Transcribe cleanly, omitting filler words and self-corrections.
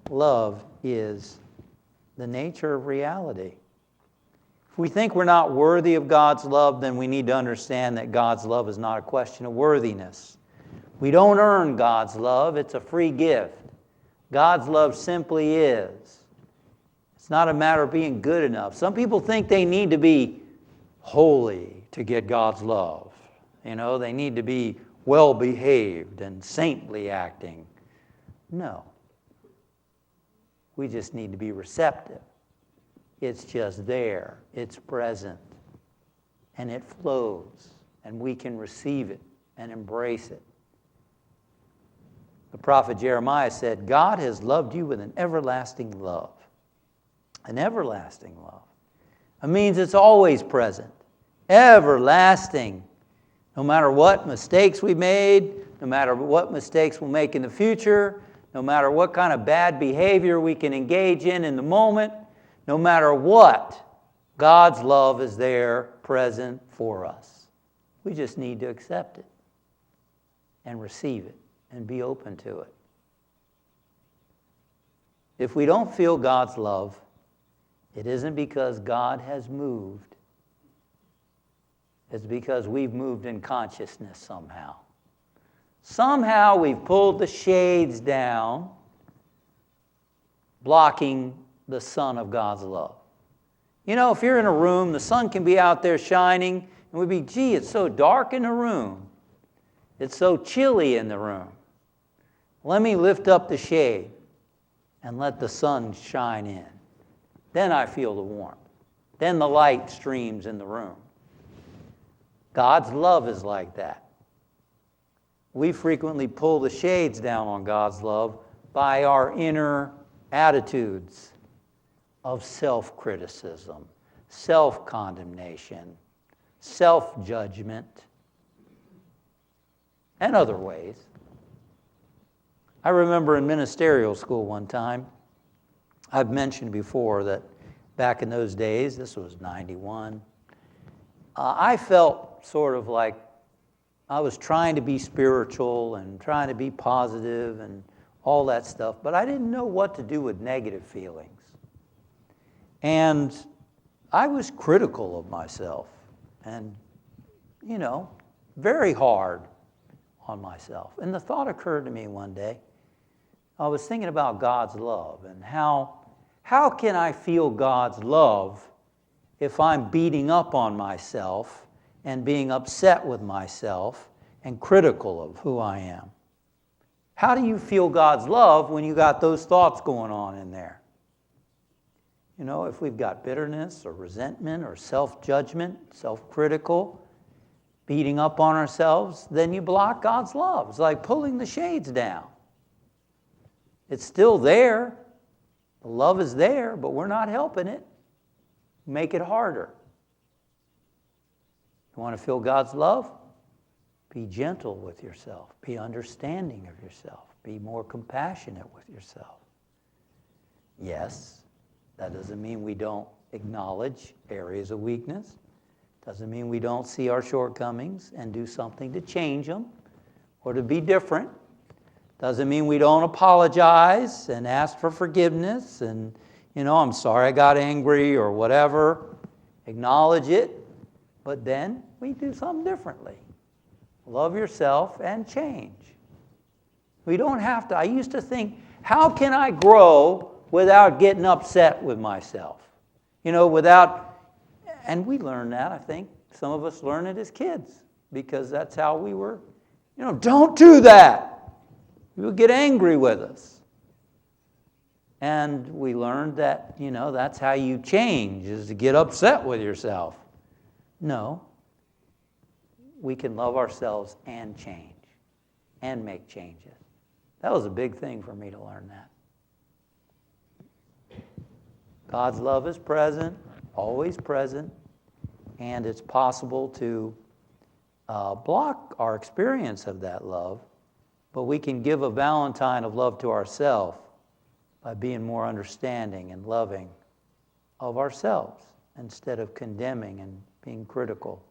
love is the nature of reality. If we think we're not worthy of God's love, then we need to understand that God's love is not a question of worthiness. We don't earn God's love. It's a free gift. God's love simply is. It's not a matter of being good enough. Some people think they need to be holy to get God's love. They need to be well-behaved and saintly acting. No. We just need to be receptive. It's just there. It's present. And it flows. And we can receive it and embrace it. The prophet Jeremiah said, God has loved you with an everlasting love. An everlasting love. It means it's always present. Everlasting. No matter what mistakes we made, no matter what mistakes we'll make in the future, no matter what kind of bad behavior we can engage in the moment, no matter what, God's love is there, present for us. We just need to accept it and receive it and be open to it. If we don't feel God's love, it isn't because God has moved. It's because we've moved in consciousness somehow. Somehow we've pulled the shades down, blocking the sun of God's love. If you're in a room, the sun can be out there shining, and we'd be, gee, it's so dark in the room. It's so chilly in the room. Let me lift up the shade and let the sun shine in. Then I feel the warmth. Then the light streams in the room. God's love is like that. We frequently pull the shades down on God's love by our inner attitudes of self-criticism, self-condemnation, self-judgment, and other ways. I remember in ministerial school one time, I've mentioned before that back in those days, this was 91, I felt sort of like I was trying to be spiritual and trying to be positive and all that stuff, but I didn't know what to do with negative feelings. And I was critical of myself and, very hard on myself. And the thought occurred to me one day. I was thinking about God's love and how can I feel God's love if I'm beating up on myself and being upset with myself and critical of who I am? How do you feel God's love when you got those thoughts going on in there? If we've got bitterness or resentment or self-judgment, self-critical, beating up on ourselves, then you block God's love. It's like pulling the shades down. It's still there. The love is there, but we're not helping it. Make it harder. You want to feel God's love? Be gentle with yourself. Be understanding of yourself. Be more compassionate with yourself. Yes, that doesn't mean we don't acknowledge areas of weakness. Doesn't mean we don't see our shortcomings and do something to change them or to be different. Doesn't mean we don't apologize and ask for forgiveness and, I'm sorry I got angry or whatever. Acknowledge it, but then we do something differently. Love yourself and change. We don't have to. I used to think, how can I grow without getting upset with myself? And we learn that, I think. Some of us learn it as kids because that's how we were. Don't do that. You'll get angry with us. And we learned that, that's how you change, is to get upset with yourself. No. We can love ourselves and change and make changes. That was a big thing for me to learn that. God's love is present, always present, and it's possible to block our experience of that love, but we can give a Valentine of love to ourselves by being more understanding and loving of ourselves instead of condemning and being critical